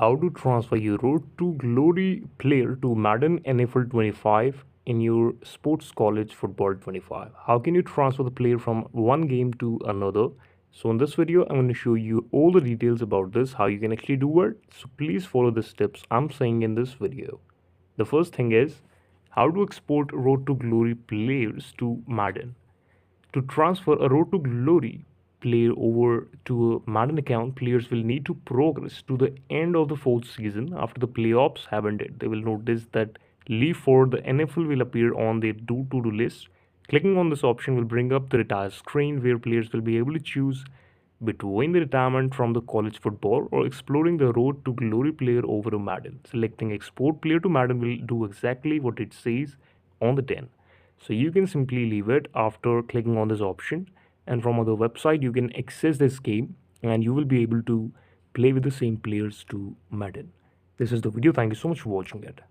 How to transfer your Road to Glory player to Madden NFL 25 in your sports college football 25. How can you transfer the player from one game to another? So in this video, I'm going to show you all the details about this, how you can actually do it. So please follow the steps I'm saying in this video. The first thing is how to export Road to Glory players to Madden. To transfer a Road to Glory player over to a Madden account, players will need to progress to the end of the fourth season after the playoffs have ended. They will notice that Leave for the NFL will appear on their do-to-do list. Clicking on this option will bring up the retire screen where players will be able to choose between the retirement from the college football or exploring the Road to Glory player over a Madden. Selecting export player to Madden will do exactly what it says on the tin. So you can simply leave it after clicking on this option, and from other website you can access this game and you will be able to play with the same players to Madden. This is the video. Thank you so much for watching it.